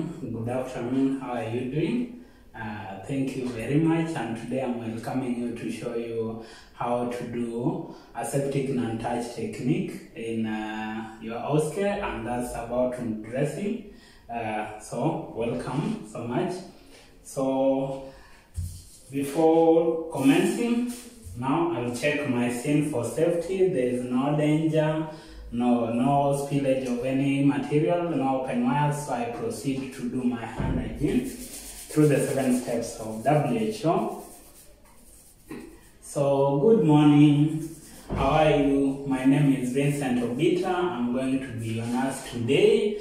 morning, good afternoon, how are you doing? Thank you very much, and today I'm welcoming you to show you how to do aseptic non-touch technique in your house care, and that's about wound dressing. So welcome so much. So before commencing, now I'll check my scene for safety. There is no danger, no spillage of any material, no open wires, so I proceed to do my hand hygiene through the 7 steps of WHO. So good morning, how are you? My name is Vincent Obita. I'm going to be your nurse today.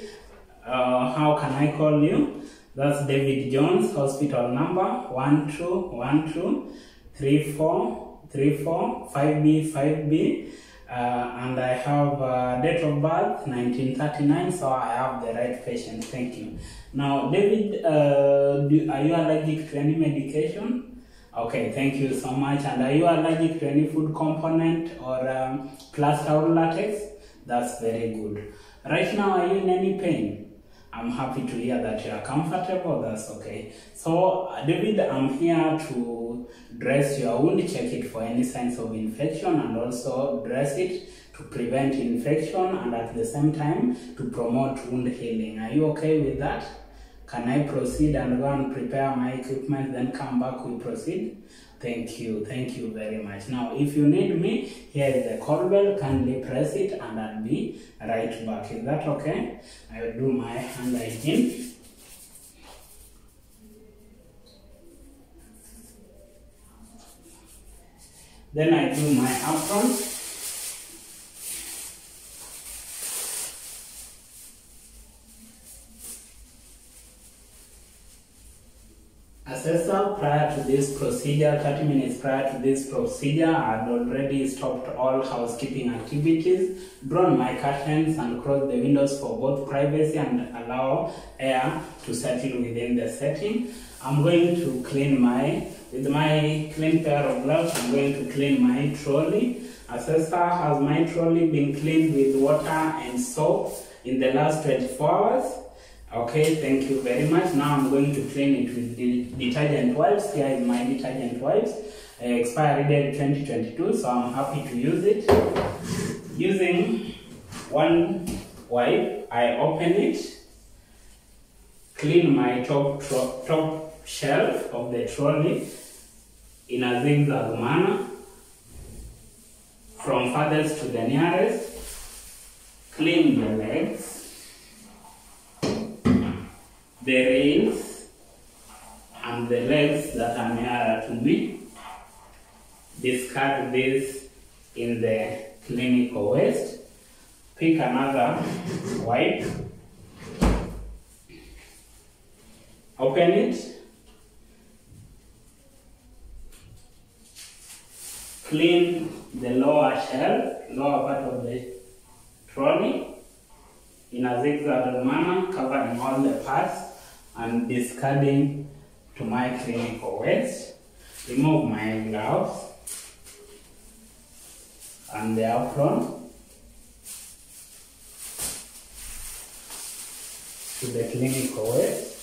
How can I call you? That's David Jones, hospital number 12123434 5B. And I have date of birth 1939, so I have the right patient. Thank you. Now, David, are you allergic to any medication? Okay, thank you so much. And are you allergic to any food component or plaster or latex? That's very good. Right now, are you in any pain? I'm happy to hear that you are comfortable. That's okay. So, David, I'm here to dress your wound, check it for any signs of infection, and also dress it to prevent infection and at the same time to promote wound healing. Are you okay with that? Can I proceed and go and prepare my equipment, then come back, we proceed? Thank you very much. Now, if you need me, here is the call bell, kindly press it and I'll be right back. Is that okay? I will do my hand hygiene. Then I do my apron. Assessor, prior to this procedure, 30 minutes prior to this procedure, I had already stopped all housekeeping activities, drawn my curtains and closed the windows for both privacy and allow air to settle within the setting. I'm going to clean with my clean pair of gloves, I'm going to clean my trolley. Assessor, has my trolley been cleaned with water and soap in the last 24 hours? Okay, thank you very much. Now I'm going to clean it with the detergent wipes. Here is my detergent wipes. Expiry date 2022, so I'm happy to use it. Using one wipe, I open it, clean my top shelf of the trolley in a zigzag manner, from farthest to the nearest, clean the legs, the rails and the legs that are nearer to me. Discard this in the clinical waste. Pick another wipe, open it, clean the lower part of the trolley in a zigzag manner, covering all the parts and discarding to my clinical waste. Remove my gloves and the apron to the clinical waste.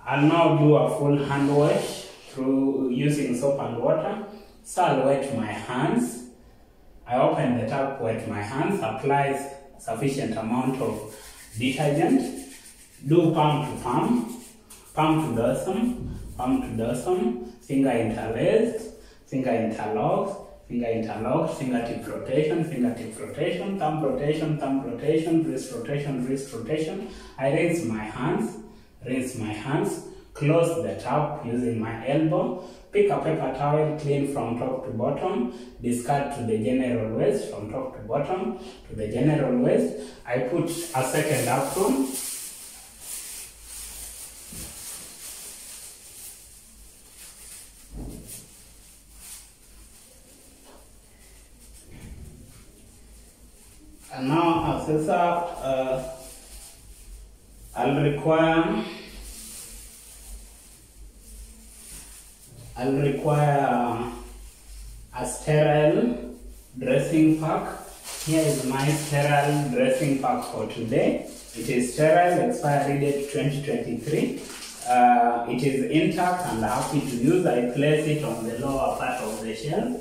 I'll now do a full hand wash through using soap and water. So I'll wet my hands. I open the tap, wet my hands, apply sufficient amount of detergent. Do palm to palm, palm to dorsum, finger interlaced, finger interlocked, fingertip rotation, thumb rotation, wrist rotation. I rinse my hands, close the tap using my elbow, pick a paper towel, clean from top to bottom, discard to the general waste, from top to bottom to the general waste. I put a second apron, and now assessor, I'll require a sterile dressing pack. Here is my sterile dressing pack for today. It is sterile, expiry date 2023. It is intact and happy to use. I place it on the lower part of the shelf.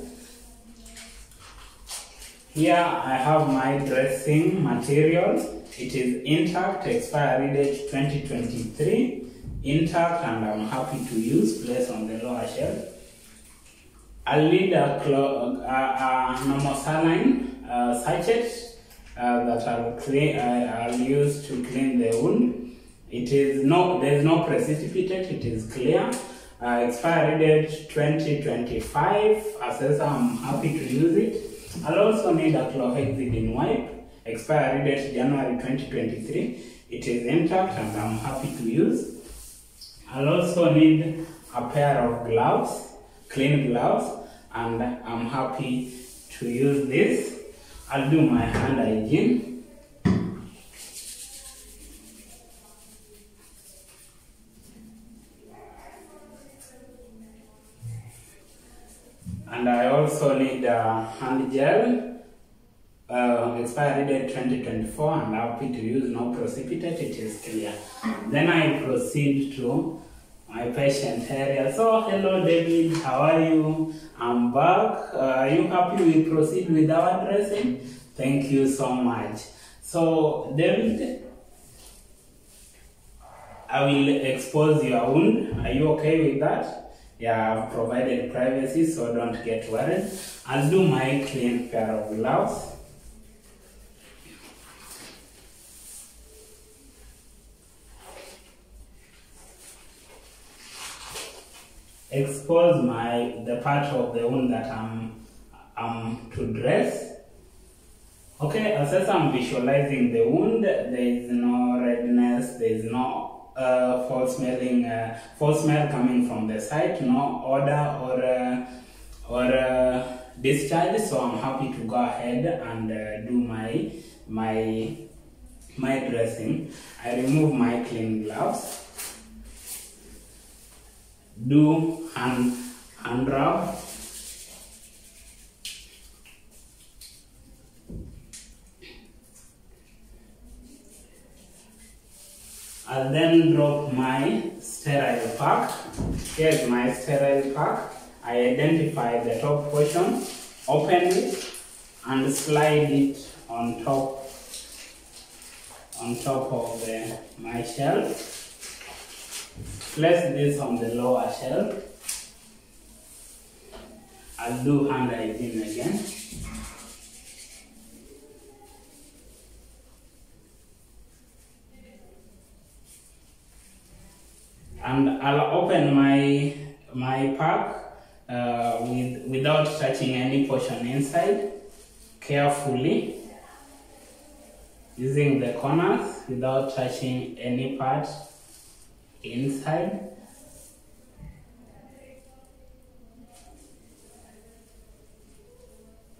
Here I have my dressing material. It is intact, expiry date 2023. Intact and I'm happy to use. Place on the lower shelf. I'll need a normal saline sachet that I'll use to clean the wound. There's no precipitate, it is clear. Expiry date 2025. Assessor, I'm happy to use it. I'll also need a chlorhexidine wipe. Expiry date January 2023. It is intact and I'm happy to use. I'll also need a pair of gloves, clean gloves, and I'm happy to use this. I'll do my hand hygiene. And I also need a hand gel, expiry date 2024, and I'm happy to use, no precipitate, it is clear. Then I proceed to my patient area. So, hello David, how are you? I'm back. Are you happy we proceed with our dressing? Thank you so much. So, David, I will expose your wound. Are you okay with that? Yeah, I've provided privacy, so don't get worried. I'll do my clean pair of gloves. Expose the part of the wound that I'm to dress. Okay, as I'm visualizing the wound, there is no redness, there is no foul smell coming from the site, no odor or discharge. So I'm happy to go ahead and do my dressing. I remove my clean gloves. Do hand rub. I'll then drop my sterile pack. Here's my sterile pack. I identify the top portion, open it, and slide it on top of my shelf. Place this on the lower shelf. I'll do hand hygiene again. And I'll open my pack without touching any portion inside, carefully, using the corners without touching any part inside.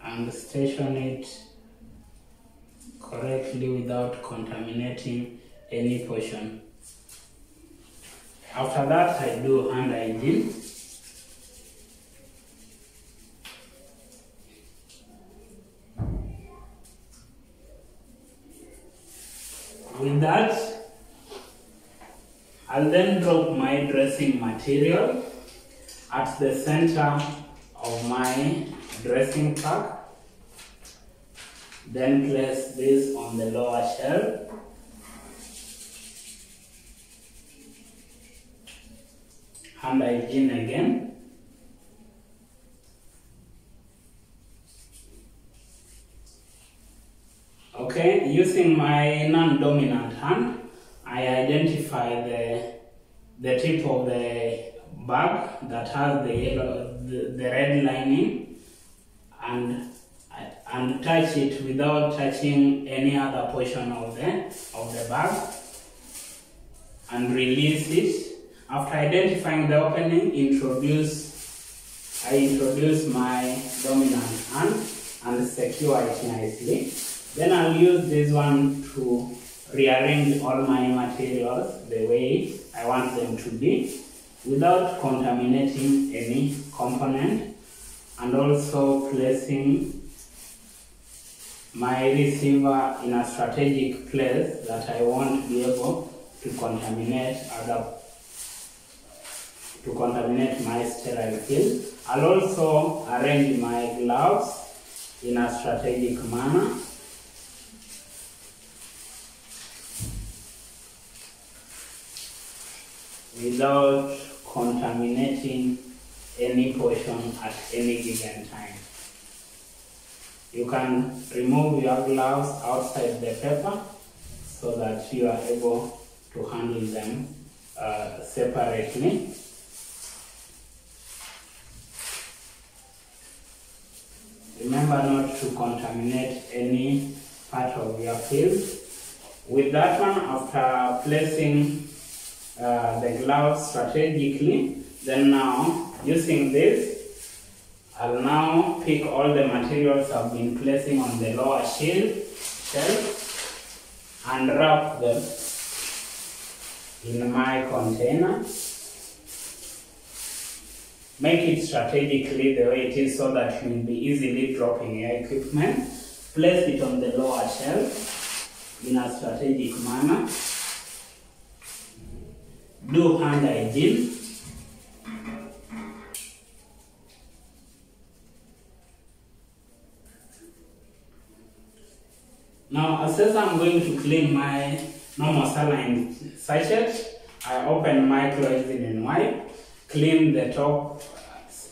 And station it correctly without contaminating any portion. After that, I do hand hygiene. With that, I'll then drop my dressing material at the center of my dressing pack. Then place this on the lower shelf. Hand hygiene again. Okay, using my non-dominant hand, I identify the tip of the bag that has the red lining, and touch it without touching any other portion of the bag, and release it. After identifying the opening, I introduce my dominant hand and secure it nicely. Then I'll use this one to rearrange all my materials the way I want them to be, without contaminating any component, and also placing my receiver in a strategic place that I won't be able to contaminate my sterile field. I'll also arrange my gloves in a strategic manner. Without contaminating any portion at any given time. You can remove your gloves outside the paper so that you are able to handle them separately. Remember not to contaminate any part of your field. With that one, after placing the gloves strategically, then now using this, I'll now pick all the materials I've been placing on the lower shelf and wrap them in my container. Make it strategically the way it is so that you'll be easily dropping your equipment. Place it on the lower shelf in a strategic manner. Do hand hygiene. Now, as I'm going to clean my normal saline sachet, I open my chlorine wipe, clean the top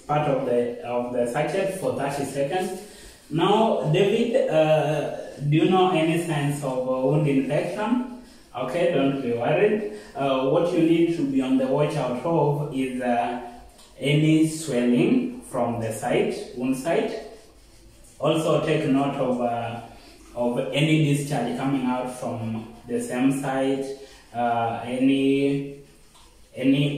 part of the sachet for 30 seconds. Now, David, do you know any signs of wound infection? Okay, don't be worried. What you need to be on the watch out of is any swelling from the site, wound site. Also take note of any discharge coming out from the same site, any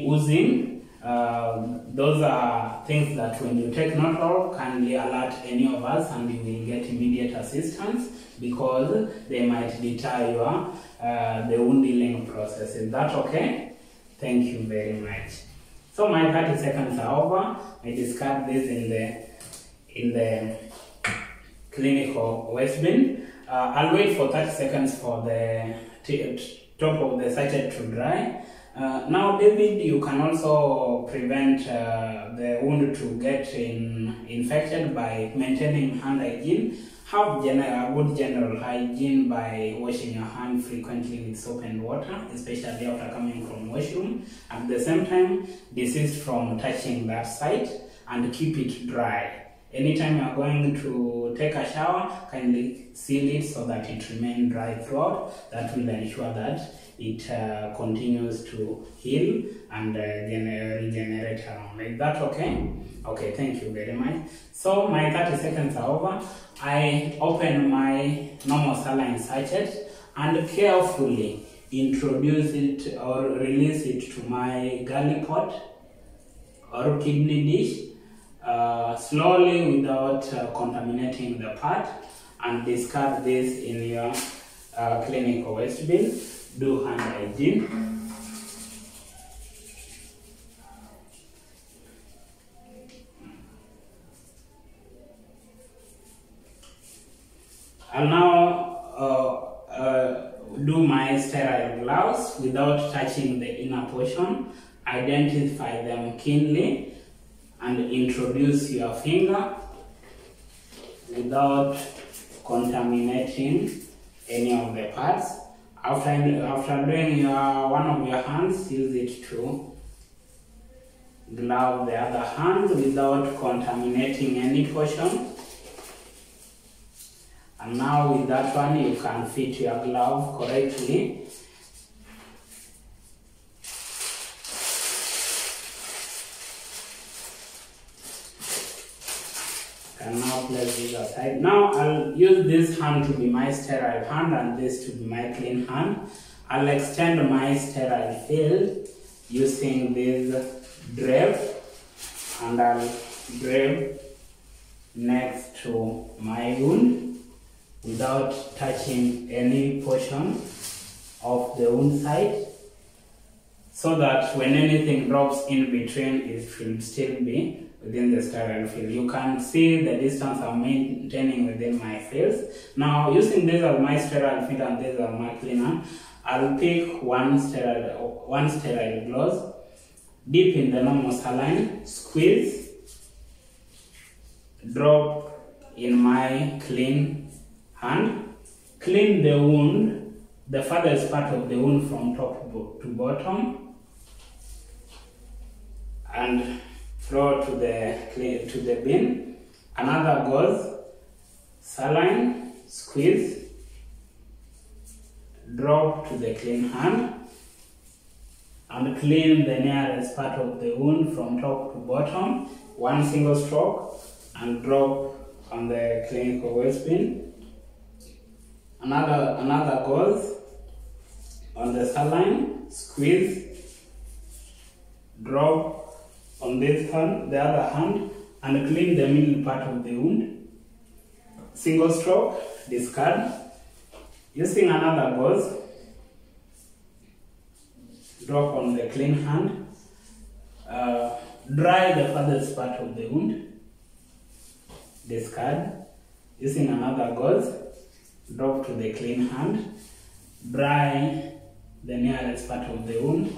oozing. Those are things that when you take note of, kindly alert any of us and you will get immediate assistance because they might deter the wound healing process. Is that okay? Thank you very much. So my 30 seconds are over. I discard this in the clinical waste bin. I'll wait for 30 seconds for the top of the sachet to dry. Now, David, you can also prevent the wound to get infected by maintaining hand hygiene. Have good general hygiene by washing your hand frequently with soap and water, especially after coming from washroom. At the same time, desist from touching that site and keep it dry. Anytime you are going to take a shower, kindly seal it so that it remains dry throughout. That will ensure that it continues to heal and regenerate around. Is that okay? Okay, thank you very much. So my 30 seconds are over. I open my normal saline sachet and carefully introduce it or release it to my galley pot or kidney dish. Slowly without contaminating the part, and discard this in your clinical waste bin. Do hand hygiene. I'll now do my sterile gloves without touching the inner portion. Identify them keenly and introduce your finger without contaminating any of the parts. After doing one of your hands, use it to glove the other hand without contaminating any portion. And now with that one, you can fit your glove correctly. And now place this aside. Now I'll use this hand to be my sterile hand and this to be my clean hand. I'll extend my sterile field using this drape, and I'll drape next to my wound without touching any portion of the wound site, so that when anything drops in between, it will still be within the sterile field. You can see the distance I'm maintaining within my fields. Now, using this as my sterile field and this as my cleaner, I'll pick one sterile gloves, dip in the normal saline, squeeze, drop in my clean hand, clean the wound, the farthest part of the wound from top to bottom, and throw to the bin. Another gauze, saline, squeeze, drop to the clean hand, and clean the nearest part of the wound from top to bottom, one single stroke, and drop on the clinical waste bin. Another gauze on the saline, squeeze, drop on this hand, the other hand, and clean the middle part of the wound. Single stroke, discard. Using another gauze, drop on the clean hand, dry the farthest part of the wound, discard. Using another gauze, drop to the clean hand, dry the nearest part of the wound,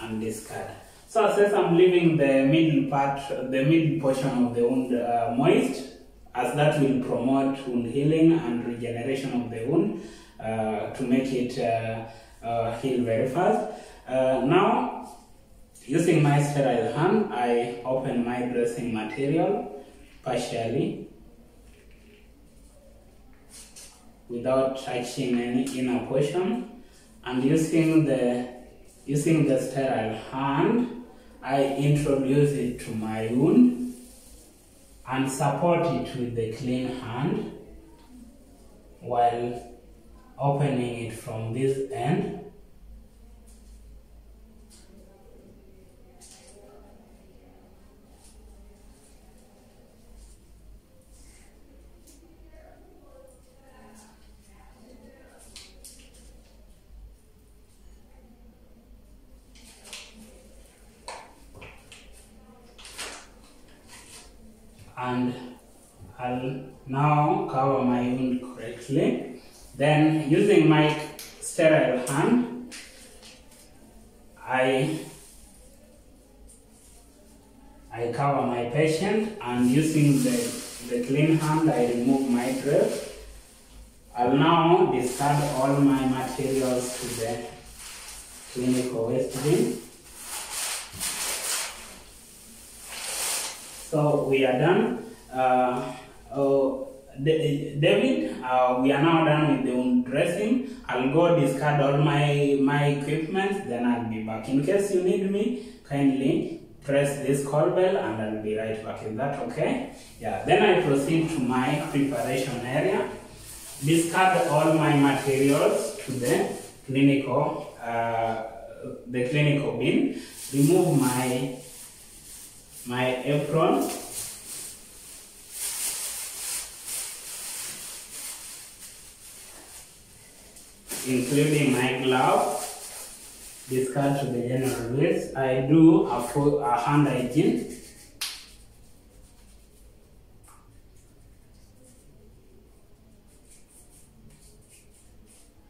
and discard. So as I'm leaving the middle portion of the wound moist, as that will promote wound healing and regeneration of the wound to make it heal very fast. Now, using my sterile hand, I open my dressing material partially without touching any inner portion, and using the sterile hand, I introduce it to my wound and support it with the clean hand while opening it from this end. And I'll now cover my wound correctly. Then, using my sterile hand, I cover my patient, and using the clean hand, I remove my dress. I'll now discard all my materials to the clinical waste bin. So we are done. David, we are now done with the wound dressing. I'll go discard all my equipment, then I'll be back. In case you need me, kindly press this call bell and I'll be right back. Is that okay? Yeah. Then I proceed to my preparation area. Discard all my materials to the clinical bin. Remove my apron, including my glove. Discard to the general waste. I do a hand hygiene.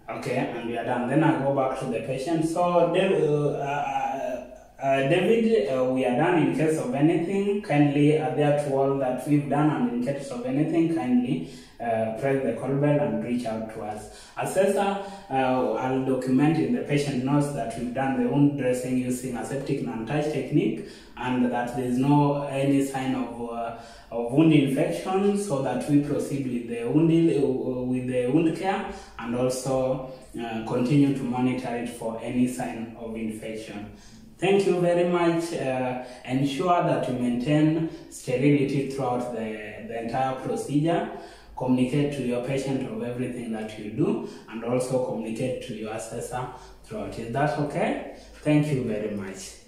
Okay, and we are done. Then I go back to the patient. So David, we are done. In case of anything, kindly adhere to all that we've done, and in case of anything, kindly press the call bell and reach out to us. Assessor, I'll document in the patient notes that we've done the wound dressing using aseptic and touch technique, and that there is no any sign of wound infection, so that we proceed with the wound care, and also continue to monitor it for any sign of infection. Thank you very much. Ensure that you maintain sterility throughout the entire procedure. Communicate to your patient of everything that you do, and also communicate to your assessor throughout. Is that okay? Thank you very much.